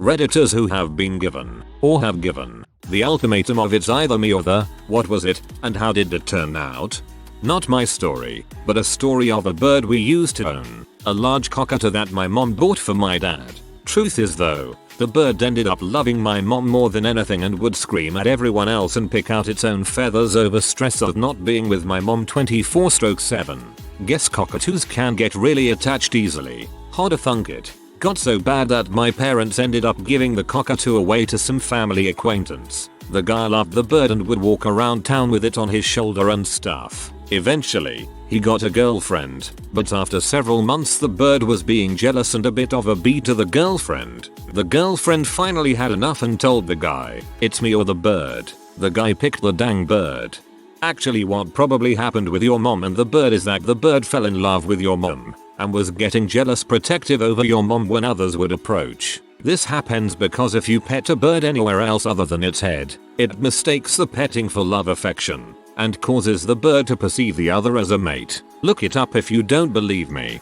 Redditors who have been given, or have given, the ultimatum of it's either me or the, what was it, and how did it turn out? Not my story, but a story of a bird we used to own, a large cockatoo that my mom bought for my dad. Truth is though, the bird ended up loving my mom more than anything and would scream at everyone else and pick out its own feathers over stress of not being with my mom 24/7. Guess cockatoos can get really attached easily. How'da thunk it? Got so bad that my parents ended up giving the cockatoo away to some family acquaintance. The guy loved the bird and would walk around town with it on his shoulder and stuff. Eventually, he got a girlfriend, but after several months the bird was being jealous and a bit of a bee to the girlfriend. The girlfriend finally had enough and told the guy, "It's me or the bird." The guy picked the dang bird. Actually, what probably happened with your mom and the bird is that the bird fell in love with your mom and was getting jealous protective over your mom when others would approach. This happens because if you pet a bird anywhere else other than its head, it mistakes the petting for love affection and causes the bird to perceive the other as a mate. Look it up if you don't believe me.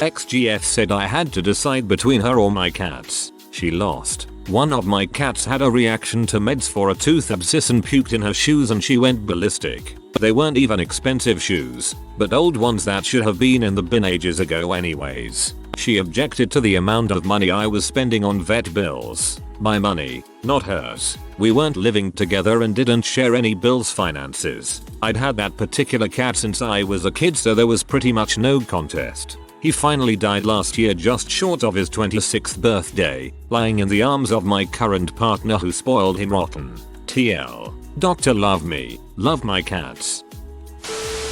XGF said I had to decide between her or my cats. She lost. One of my cats had a reaction to meds for a tooth abscess and puked in her shoes and she went ballistic. They weren't even expensive shoes, but old ones that should have been in the bin ages ago anyways. She objected to the amount of money I was spending on vet bills. My money, not hers. We weren't living together and didn't share any bills finances. I'd had that particular cat since I was a kid, so there was pretty much no contest. He finally died last year just short of his 26th birthday, lying in the arms of my current partner who spoiled him rotten. TL. Doctor love me, love my cats.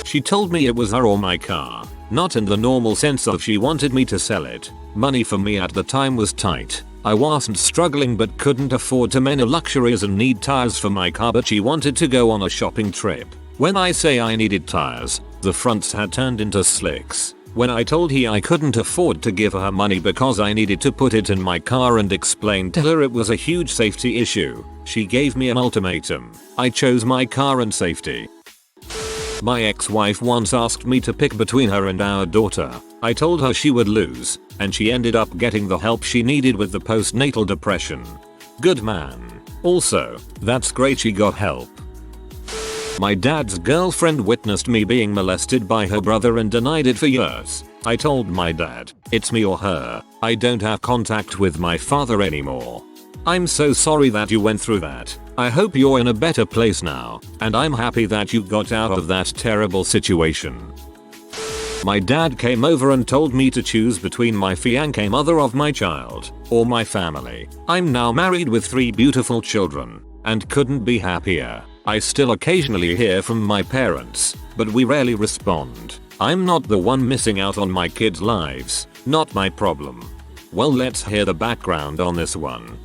She told me it was her or my car, not in the normal sense of she wanted me to sell it. Money for me at the time was tight. I wasn't struggling but couldn't afford too many luxuries and need tires for my car, but she wanted to go on a shopping trip. When I say I needed tires, the fronts had turned into slicks. When I told her I couldn't afford to give her money because I needed to put it in my car and explained to her it was a huge safety issue, she gave me an ultimatum. I chose my car and safety. My ex-wife once asked me to pick between her and our daughter. I told her she would lose, and she ended up getting the help she needed with the postnatal depression. Good man. Also, that's great she got help. My dad's girlfriend witnessed me being molested by her brother and denied it for years. I told my dad, "It's me or her. I don't have contact with my father anymore. I'm so sorry that you went through that. I hope you're in a better place now, and I'm happy that you got out of that terrible situation." My dad came over and told me to choose between my fiancée mother of my child, or my family. I'm now married with 3 beautiful children, and couldn't be happier. I still occasionally hear from my parents, but we rarely respond. I'm not the one missing out on my kids' lives, not my problem. Well, let's hear the background on this one.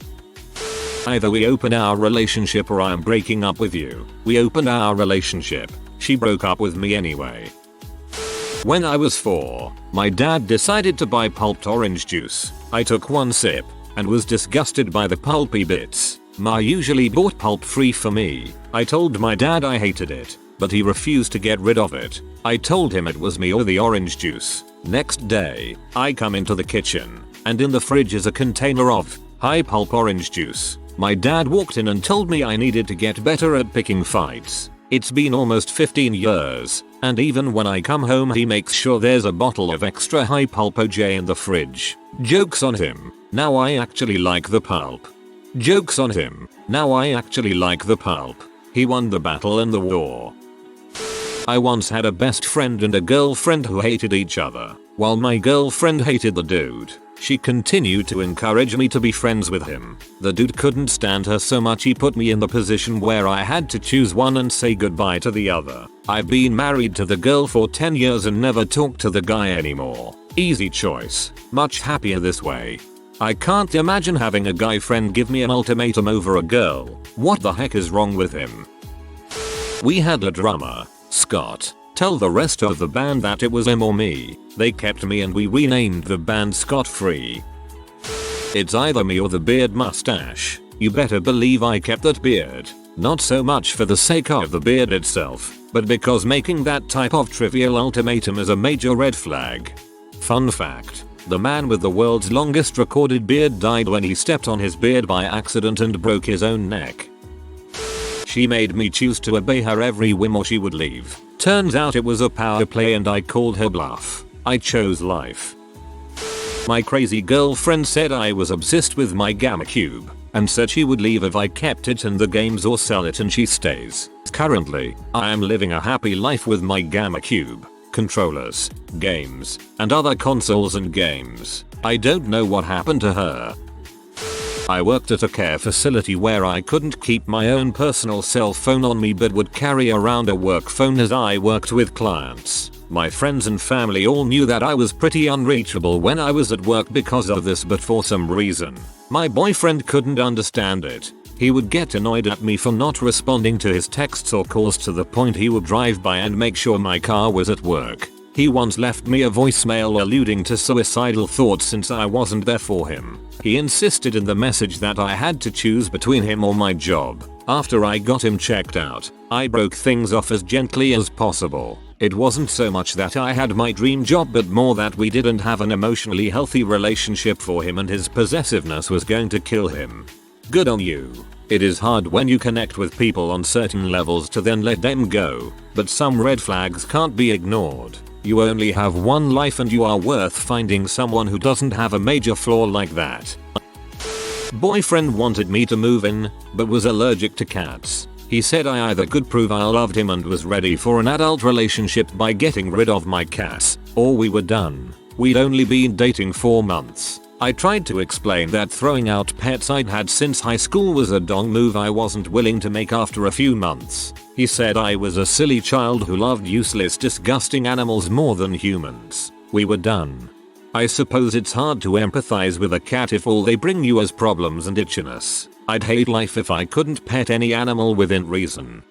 Either we open our relationship or I'm breaking up with you. We opened our relationship. She broke up with me anyway. When I was 4, my dad decided to buy pulped orange juice. I took one sip and was disgusted by the pulpy bits. Ma usually bought pulp free for me. I told my dad I hated it, but he refused to get rid of it. I told him it was me or the orange juice. Next day, I come into the kitchen, and in the fridge is a container of high pulp orange juice. My dad walked in and told me I needed to get better at picking fights. It's been almost 15 years, and even when I come home he makes sure there's a bottle of extra high pulp OJ in the fridge. Joke's on him. Now I actually like the pulp. Joke's on him. Now I actually like the pulp. He won the battle in the war. I once had a best friend and a girlfriend who hated each other. While my girlfriend hated the dude, she continued to encourage me to be friends with him. The dude couldn't stand her so much he put me in the position where I had to choose one and say goodbye to the other. I've been married to the girl for 10 years and never talked to the guy anymore. Easy choice. Much happier this way. I can't imagine having a guy friend give me an ultimatum over a girl. What the heck is wrong with him? We had a drummer, Scott, tell the rest of the band that it was him or me. They kept me and we renamed the band Scott Free. It's either me or the beard mustache. You better believe I kept that beard. Not so much for the sake of the beard itself, but because making that type of trivial ultimatum is a major red flag. Fun fact. The man with the world's longest recorded beard died when he stepped on his beard by accident and broke his own neck. She made me choose to obey her every whim or she would leave. Turns out it was a power play and I called her bluff. I chose life. My crazy girlfriend said I was obsessed with my Gamma Cube and said she would leave if I kept it in the games or sell it, and she stays. Currently, I am living a happy life with my Gamma Cube, controllers, games, and other consoles and games. I don't know what happened to her. I worked at a care facility where I couldn't keep my own personal cell phone on me but would carry around a work phone as I worked with clients. My friends and family all knew that I was pretty unreachable when I was at work because of this, but for some reason, my boyfriend couldn't understand it. He would get annoyed at me for not responding to his texts or calls to the point he would drive by and make sure my car was at work. He once left me a voicemail alluding to suicidal thoughts since I wasn't there for him. He insisted in the message that I had to choose between him or my job. After I got him checked out, I broke things off as gently as possible. It wasn't so much that I had my dream job but more that we didn't have an emotionally healthy relationship for him and his possessiveness was going to kill him. Good on you. It is hard when you connect with people on certain levels to then let them go, but some red flags can't be ignored. You only have one life and you are worth finding someone who doesn't have a major flaw like that. Boyfriend wanted me to move in, but was allergic to cats. He said I either could prove I loved him and was ready for an adult relationship by getting rid of my cats, or we were done. We'd only been dating 4 months. I tried to explain that throwing out pets I'd had since high school was a dong move I wasn't willing to make after a few months. He said I was a silly child who loved useless, disgusting animals more than humans. We were done. I suppose it's hard to empathize with a cat if all they bring you is problems and itchiness. I'd hate life if I couldn't pet any animal within reason.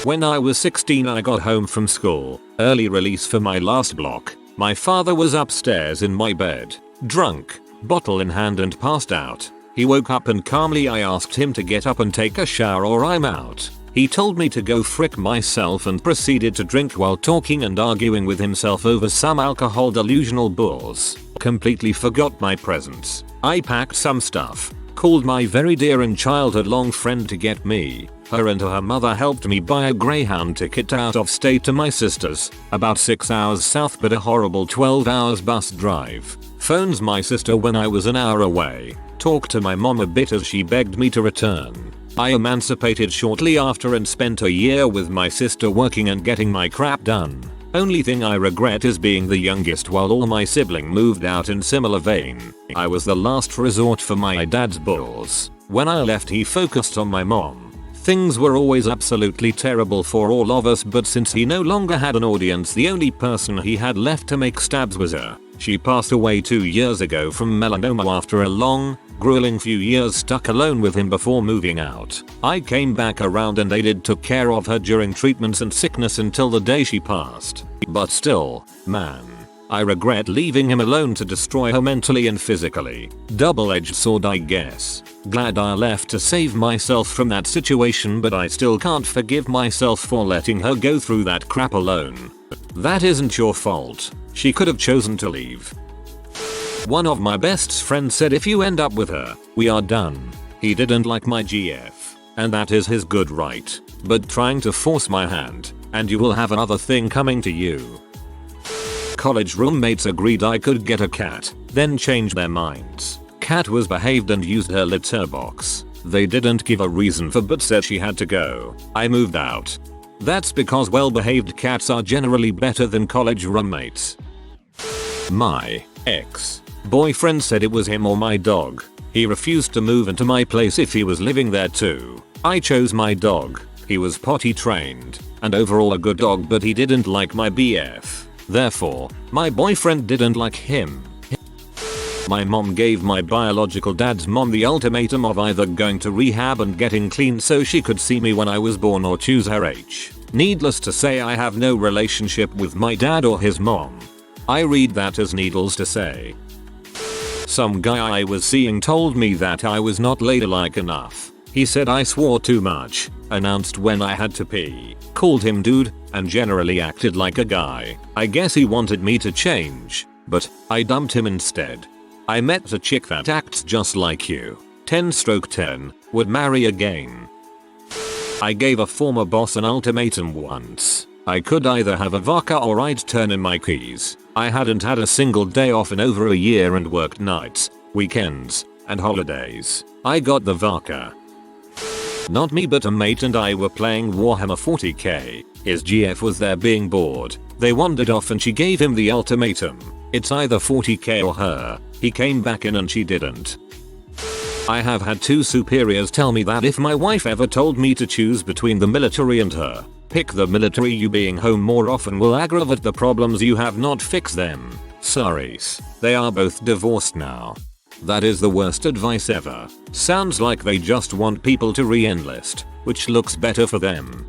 When I was 16 I got home from school, early release for my last block. My father was upstairs in my bed, drunk, bottle in hand and passed out. He woke up and calmly I asked him to get up and take a shower or I'm out. He told me to go frick myself and proceeded to drink while talking and arguing with himself over some alcohol delusional bulls. Completely forgot my presence. I packed some stuff, called my very dear and childhood long friend to get me. Her and her mother helped me buy a Greyhound ticket out of state to my sister's, about 6 hours south but a horrible 12 hours bus drive. Phones my sister when I was an hour away. Talked to my mom a bit as she begged me to return. I emancipated shortly after and spent a year with my sister working and getting my crap done. Only thing I regret is being the youngest while all my siblings moved out. In similar vein, I was the last resort for my dad's bulls. When I left he focused on my mom. Things were always absolutely terrible for all of us, but since he no longer had an audience the only person he had left to make stabs was her. She passed away 2 years ago from melanoma after a long, grueling few years stuck alone with him before moving out. I came back around and aided took care of her during treatments and sickness until the day she passed. But still, man, I regret leaving him alone to destroy her mentally and physically. Double-edged sword I guess. Glad I left to save myself from that situation, but I still can't forgive myself for letting her go through that crap alone. That isn't your fault. She could have chosen to leave. One of my best friends said if you end up with her, we are done. He didn't like my GF, and that is his good right, but trying to force my hand, and you will have another thing coming to you. College roommates agreed I could get a cat, then changed their minds. Cat was behaved and used her litter box. They didn't give a reason for but said she had to go. I moved out. That's because well-behaved cats are generally better than college roommates. My ex-boyfriend said it was him or my dog. He refused to move into my place if he was living there too. I chose my dog. He was potty trained and overall a good dog, but he didn't like my BF. Therefore, my boyfriend didn't like him. My mom gave my biological dad's mom the ultimatum of either going to rehab and getting clean so she could see me when I was born or choose her age. Needless to say I have no relationship with my dad or his mom. I read that as needless to say. Some guy I was seeing told me that I was not ladylike enough. He said I swore too much, announced when I had to pee, called him dude, and generally acted like a guy. I guess he wanted me to change. but I dumped him instead. I met a chick that acts just like you. 10/10, would marry again. I gave a former boss an ultimatum once. I could either have a vodka or I'd turn in my keys. I hadn't had a single day off in over a year and worked nights, weekends, and holidays. I got the vodka. Not me, but a mate and I were playing Warhammer 40k. His GF was there being bored. They wandered off and she gave him the ultimatum. It's either 40k or her. He came back in and she didn't. I have had 2 superiors tell me that if my wife ever told me to choose between the military and her, pick the military. You being home more often will aggravate the problems you have, not fix them. Sorries. They are both divorced now. That is the worst advice ever. Sounds like they just want people to re-enlist, which looks better for them.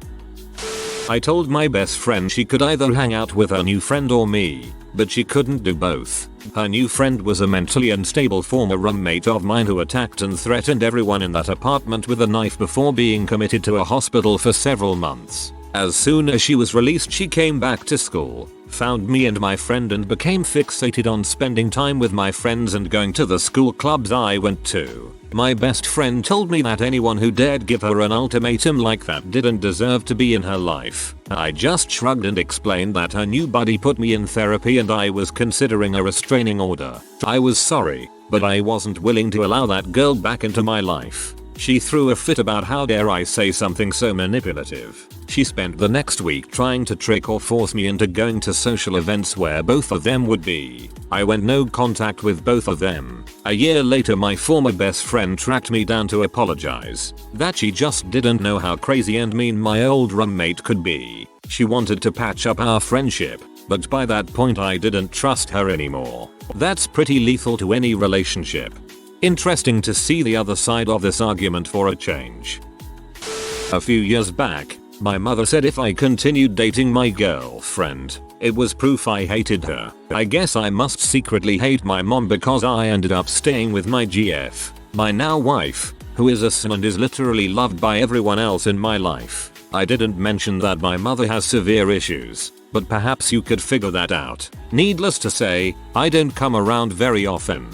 I told my best friend she could either hang out with her new friend or me, but she couldn't do both. Her new friend was a mentally unstable former roommate of mine who attacked and threatened everyone in that apartment with a knife before being committed to a hospital for several months. As soon as she was released, she came back to school, found me and my friend, and became fixated on spending time with my friends and going to the school clubs I went to. My best friend told me that anyone who dared give her an ultimatum like that didn't deserve to be in her life. I just shrugged and explained that her new buddy put me in therapy and I was considering a restraining order. I was sorry, but I wasn't willing to allow that girl back into my life. She threw a fit about how dare I say something so manipulative. She spent the next week trying to trick or force me into going to social events where both of them would be. I went no contact with both of them. A year later, my former best friend tracked me down to apologize. That she just didn't know how crazy and mean my old roommate could be. She wanted to patch up our friendship, but by that point I didn't trust her anymore. That's pretty lethal to any relationship. Interesting to see the other side of this argument for a change. A few years back, my mother said if I continued dating my girlfriend, it was proof I hated her. I guess I must secretly hate my mom because I ended up staying with my GF, my now wife, who is a son and is literally loved by everyone else in my life. I didn't mention that my mother has severe issues, but perhaps you could figure that out. Needless to say, I don't come around very often.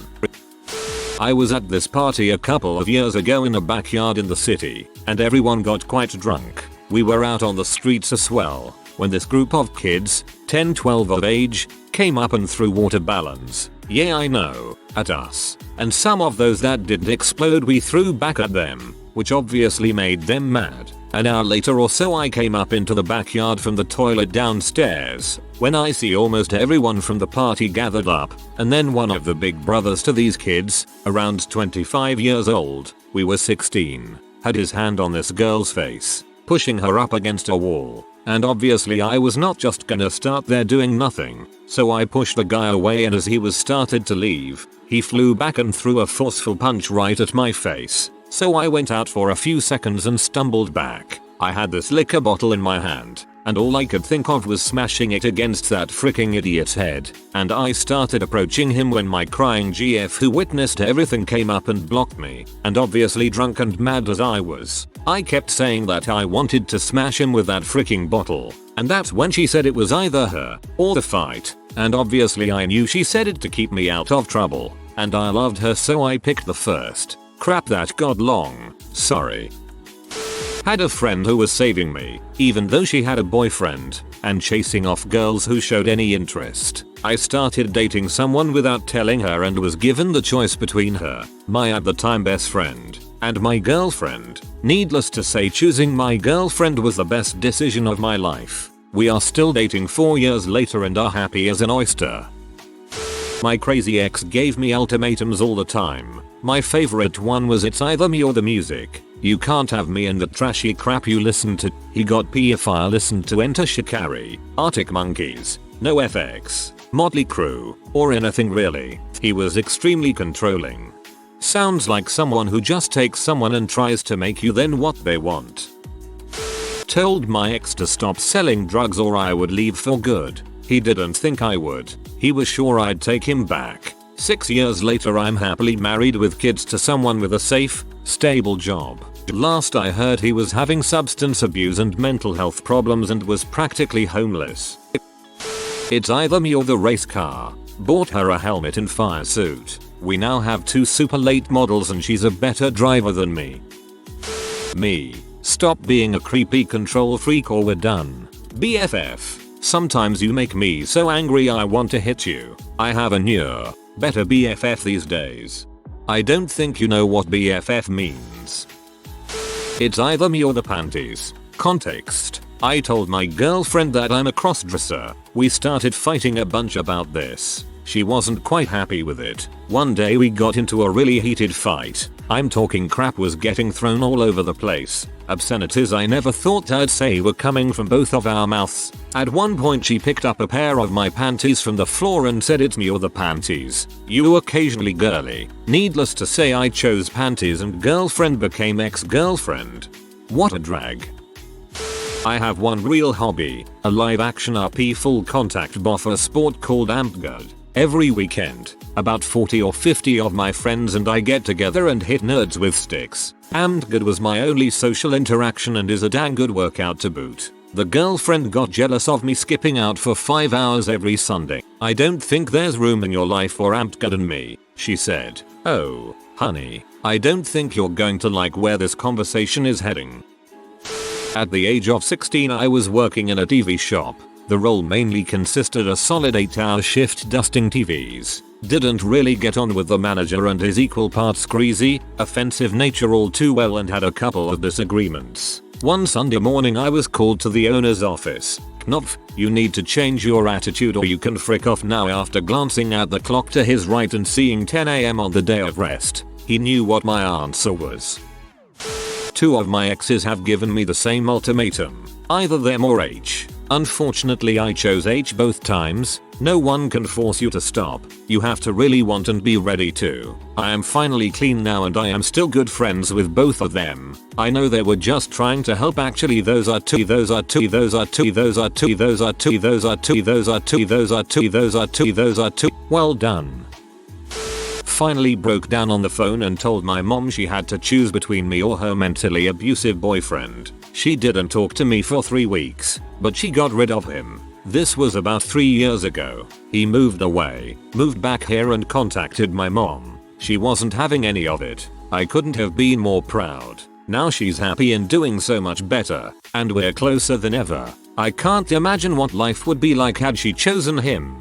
I was at this party a couple of years ago in a backyard in the city, and everyone got quite drunk. We were out on the streets as well, when this group of kids, 10-12 of age, came up and threw water balloons. Yeah, I know, at us. And some of those that didn't explode we threw back at them, which obviously made them mad. An hour later or so I came up into the backyard from the toilet downstairs, when I see almost everyone from the party gathered up, and then one of the big brothers to these kids, around 25 years old, we were 16, had his hand on this girl's face, pushing her up against a wall. And obviously I was not just gonna start there doing nothing, so I pushed the guy away, and as he was started to leave, he flew back and threw a forceful punch right at my face. So I went out for a few seconds and stumbled back. I had this liquor bottle in my hand, and all I could think of was smashing it against that freaking idiot's head. And I started approaching him when my crying GF, who witnessed everything, came up and blocked me. And obviously drunk and mad as I was, I kept saying that I wanted to smash him with that freaking bottle. And that's when she said it was either her or the fight. And obviously I knew she said it to keep me out of trouble. And I loved her, so I picked the first. Crap, that got long. Sorry. Had a friend who was saving me, even though she had a boyfriend, and chasing off girls who showed any interest. I started dating someone without telling her and was given the choice between her, my at the time best friend, and my girlfriend. Needless to say, choosing my girlfriend was the best decision of my life. We are still dating 4 years later and are happy as an oyster. My crazy ex gave me ultimatums all the time. My favorite one was it's either me or the music. You can't have me and the trashy crap you listen to. He got P if I listened to Enter Shikari, Arctic Monkeys, NoFX, Motley Crue, or anything really. He was extremely controlling. Sounds like someone who just takes someone and tries to make you then what they want. Told my ex to stop selling drugs or I would leave for good. He didn't think I would. He was sure I'd take him back. 6 years later I'm happily married with kids to someone with a safe, stable job. Last I heard he was having substance abuse and mental health problems and was practically homeless. It's either me or the race car. Bought her a helmet and fire suit. We now have 2 super late models and she's a better driver than me. Me. Stop being a creepy control freak or we're done. BFF. Sometimes you make me so angry I want to hit you. I have a newer, better BFF these days. I don't think you know what BFF means. It's either me or the panties. Context. I told my girlfriend that I'm a crossdresser. We started fighting a bunch about this. She wasn't quite happy with it. One day we got into a really heated fight. I'm talking crap was getting thrown all over the place. Obscenities I never thought I'd say were coming from both of our mouths. At one point she picked up a pair of my panties from the floor and said it's me or the panties. You occasionally girly. Needless to say I chose panties and girlfriend became ex-girlfriend. What a drag. I have one real hobby, a live action RP full contact boffer sport called Updoot. Every weekend, about 40 or 50 of my friends and I get together and hit nerds with sticks. Updoot was my only social interaction and is a dang good workout to boot. The girlfriend got jealous of me skipping out for 5 hours every Sunday. I don't think there's room in your life for Updoot and me, she said. Oh, honey, I don't think you're going to like where this conversation is heading. At the age of 16 I was working in a TV shop. The role mainly consisted a solid 8-hour shift dusting TVs. Didn't really get on with the manager and his equal parts greasy, offensive nature all too well and had a couple of disagreements. One Sunday morning I was called to the owner's office. Knopf, you need to change your attitude or you can frick off now. After glancing at the clock to his right and seeing 10 AM on the day of rest, he knew what my answer was. 2 of my exes have given me the same ultimatum. Either them or H. Unfortunately I chose H both times. No one can force you to stop. You have to really want and be ready to. I am finally clean now and I am still good friends with both of them. I know they were just trying to help. Actually those are two. Well done. Finally broke down on the phone and told my mom she had to choose between me or her mentally abusive boyfriend. She didn't talk to me for 3 weeks, but she got rid of him. This was about 3 years ago. He moved away, moved back here and contacted my mom. She wasn't having any of it. I couldn't have been more proud. Now she's happy and doing so much better, and we're closer than ever. I can't imagine what life would be like had she chosen him.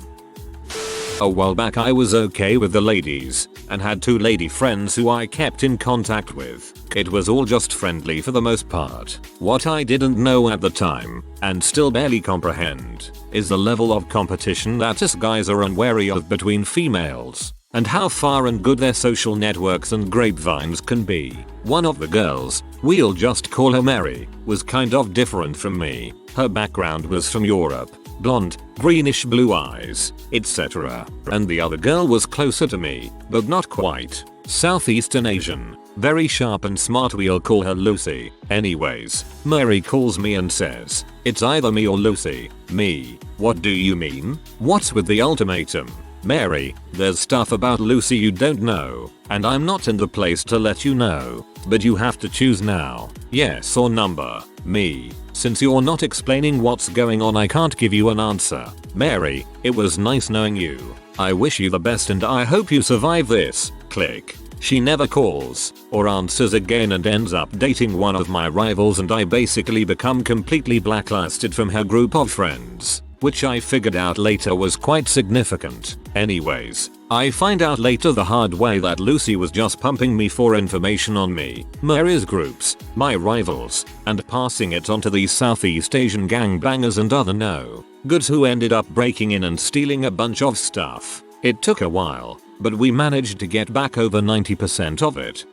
A while back I was okay with the ladies, and had 2 lady friends who I kept in contact with. It was all just friendly for the most part. What I didn't know at the time, and still barely comprehend, is the level of competition that us guys are unwary of between females, and how far and good their social networks and grapevines can be. One of the girls, we'll just call her Mary, was kind of different from me. Her background was from Europe. Blonde, greenish blue eyes, etc. And the other girl was closer to me, but not quite. Southeastern Asian, very sharp and smart. We'll call her Lucy. Anyways, Mary calls me and says, it's either me or Lucy. Me. What do you mean? What's with the ultimatum? Mary, there's stuff about Lucy you don't know, and I'm not in the place to let you know, but you have to choose now. Yes or number. Me. Since you're not explaining what's going on I can't give you an answer. Mary, it was nice knowing you. I wish you the best and I hope you survive this. Click. She never calls or answers again and ends up dating one of my rivals and I basically become completely blacklisted from her group of friends, which I figured out later was quite significant. Anyways, I find out later the hard way that Lucy was just pumping me for information on me, Mary's groups, my rivals, and passing it on to these Southeast Asian gangbangers and other no-goods who ended up breaking in and stealing a bunch of stuff. It took a while, but we managed to get back over 90% of it.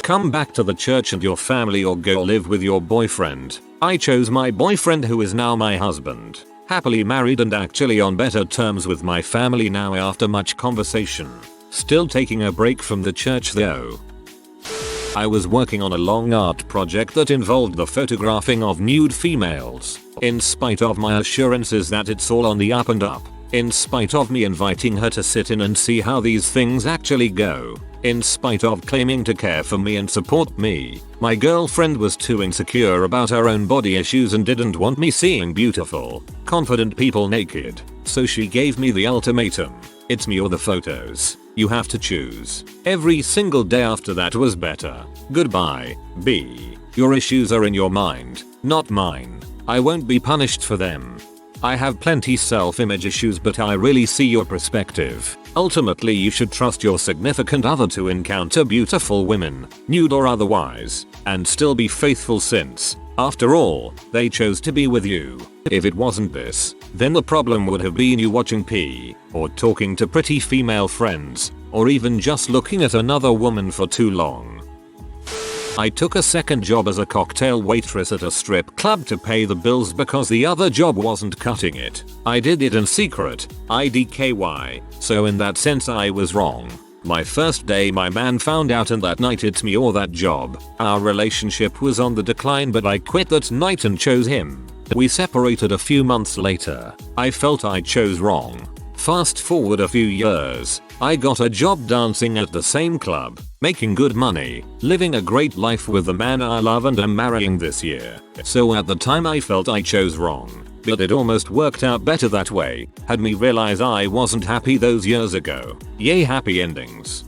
Come back to the church and your family or go live with your boyfriend. I chose my boyfriend who is now my husband. Happily married and actually on better terms with my family now after much conversation. Still taking a break from the church though. I was working on a long art project that involved the photographing of nude females. In spite of my assurances that it's all on the up and up. In spite of me inviting her to sit in and see how these things actually go. In spite of claiming to care for me and support me, my girlfriend was too insecure about her own body issues and didn't want me seeing beautiful, confident people naked. So she gave me the ultimatum. It's me or the photos. You have to choose. Every single day after that was better. Goodbye, B. Your issues are in your mind, not mine. I won't be punished for them. I have plenty self-image issues, but I really see your perspective. Ultimately, you should trust your significant other to encounter beautiful women, nude or otherwise, and still be faithful since, after all, they chose to be with you. If it wasn't this, then the problem would have been you watching P, or talking to pretty female friends, or even just looking at another woman for too long. I took a second job as a cocktail waitress at a strip club to pay the bills because the other job wasn't cutting it. I did it in secret, IDKY, so in that sense I was wrong. My first day my man found out, and that night it's me or that job. Our relationship was on the decline, but I quit that night and chose him. We separated a few months later. I felt I chose wrong. Fast forward a few years, I got a job dancing at the same club, making good money, living a great life with the man I love, and am marrying this year. So at the time I felt I chose wrong, but it almost worked out better that way, had me realize I wasn't happy those years ago. Yay, happy endings.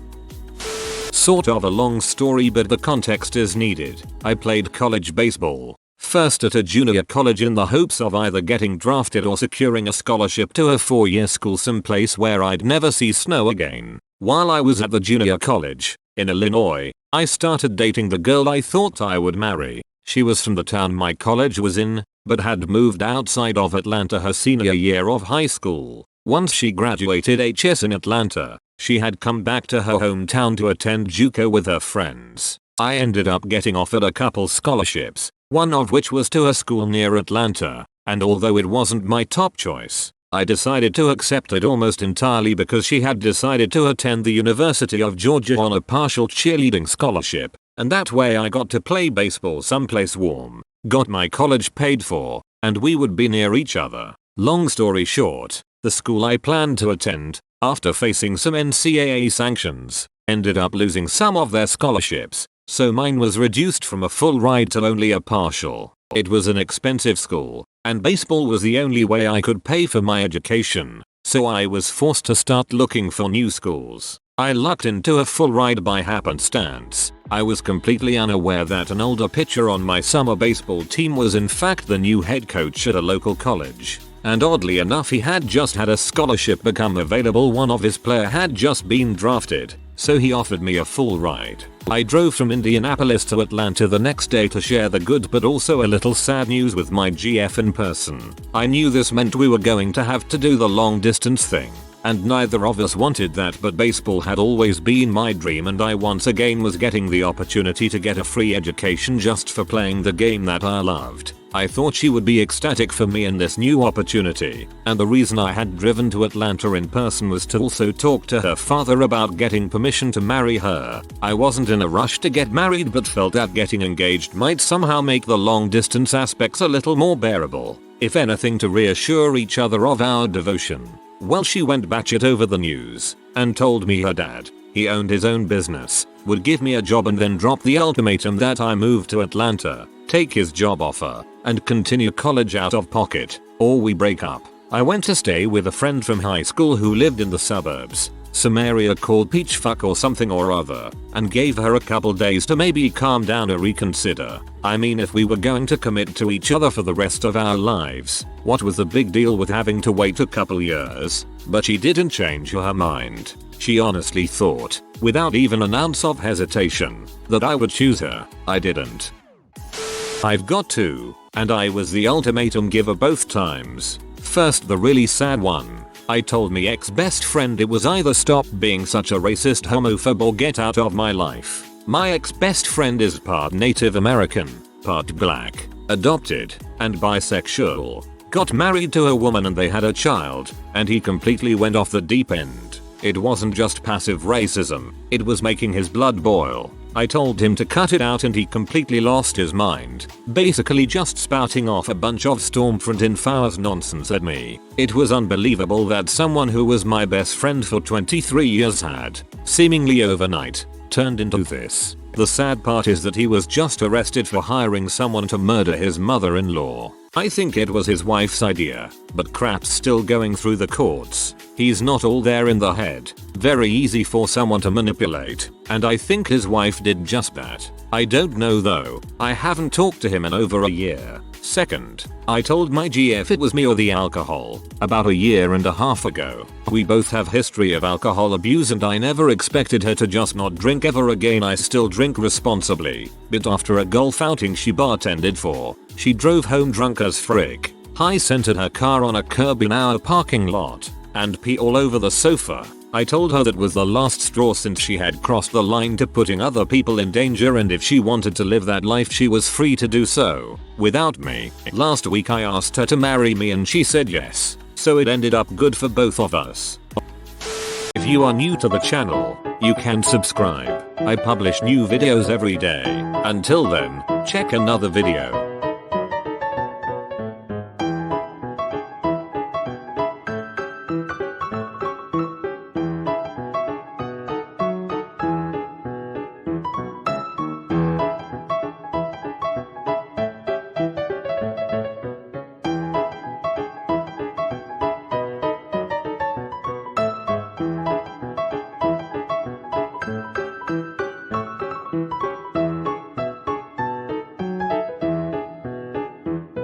Sort of a long story, but the context is needed. I played college baseball. First at a junior college in the hopes of either getting drafted or securing a scholarship to a 4-year school someplace where I'd never see snow again. While I was at the junior college, in Illinois, I started dating the girl I thought I would marry. She was from the town my college was in, but had moved outside of Atlanta her senior year of high school. Once she graduated HS in Atlanta, she had come back to her hometown to attend JUCO with her friends. I ended up getting offered a couple scholarships, one of which was to a school near Atlanta, and although it wasn't my top choice, I decided to accept it almost entirely because she had decided to attend the University of Georgia on a partial cheerleading scholarship, and that way I got to play baseball someplace warm, got my college paid for, and we would be near each other. Long story short, the school I planned to attend, after facing some NCAA sanctions, ended up losing some of their scholarships, so mine was reduced from a full ride to only a partial. It was an expensive school, and baseball was the only way I could pay for my education, so I was forced to start looking for new schools. I lucked into a full ride by happenstance. I was completely unaware that an older pitcher on my summer baseball team was in fact the new head coach at a local college. And oddly enough, he had just had a scholarship become available. One of his players had just been drafted, so he offered me a full ride. I drove from Indianapolis to Atlanta the next day to share the good but also a little sad news with my GF in person. I knew this meant we were going to have to do the long distance thing, and neither of us wanted that, but baseball had always been my dream, and I once again was getting the opportunity to get a free education just for playing the game that I loved. I thought she would be ecstatic for me in this new opportunity, and the reason I had driven to Atlanta in person was to also talk to her father about getting permission to marry her. I wasn't in a rush to get married, but felt that getting engaged might somehow make the long distance aspects a little more bearable, if anything to reassure each other of our devotion. Well, she went batshit over the news, and told me her dad, he owned his own business, would give me a job and then drop the ultimatum that I move to Atlanta, take his job offer, and continue college out of pocket, or we break up. I went to stay with a friend from high school who lived in the suburbs, some area called Peachfuck or something or other, and gave her a couple days to maybe calm down or reconsider. I mean, if we were going to commit to each other for the rest of our lives, what was the big deal with having to wait a couple years? But she didn't change her mind. She honestly thought, without even an ounce of hesitation, that I would choose her. I didn't. I've got two, and I was the ultimatum giver both times. First, the really sad one. I told my ex-best friend it was either stop being such a racist homophobe or get out of my life. My ex-best friend is part Native American, part black, adopted, and bisexual. Got married to a woman and they had a child, and he completely went off the deep end. It wasn't just passive racism, it was making his blood boil. I told him to cut it out and he completely lost his mind, basically just spouting off a bunch of Stormfront Infowars nonsense at me. It was unbelievable that someone who was my best friend for 23 years had, seemingly overnight, turned into this. The sad part is that he was just arrested for hiring someone to murder his mother-in-law. I think it was his wife's idea, but crap's still going through the courts. He's not all there in the head, very easy for someone to manipulate, and I think his wife did just that. I don't know though, I haven't talked to him in over a year. Second, I told my GF it was me or the alcohol, about a year and a half ago. We both have history of alcohol abuse and I never expected her to just not drink ever again. I still drink responsibly, but after a golf outing she bartended for, she drove home drunk as frick, high-centered her car on a curb in our parking lot, and pee all over the sofa. I told her that was the last straw since she had crossed the line to putting other people in danger, and if she wanted to live that life she was free to do so, without me. Last week I asked her to marry me and she said yes, so it ended up good for both of us. If you are new to the channel, you can subscribe. I publish new videos every day. Until then, check another video.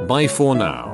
Bye for now.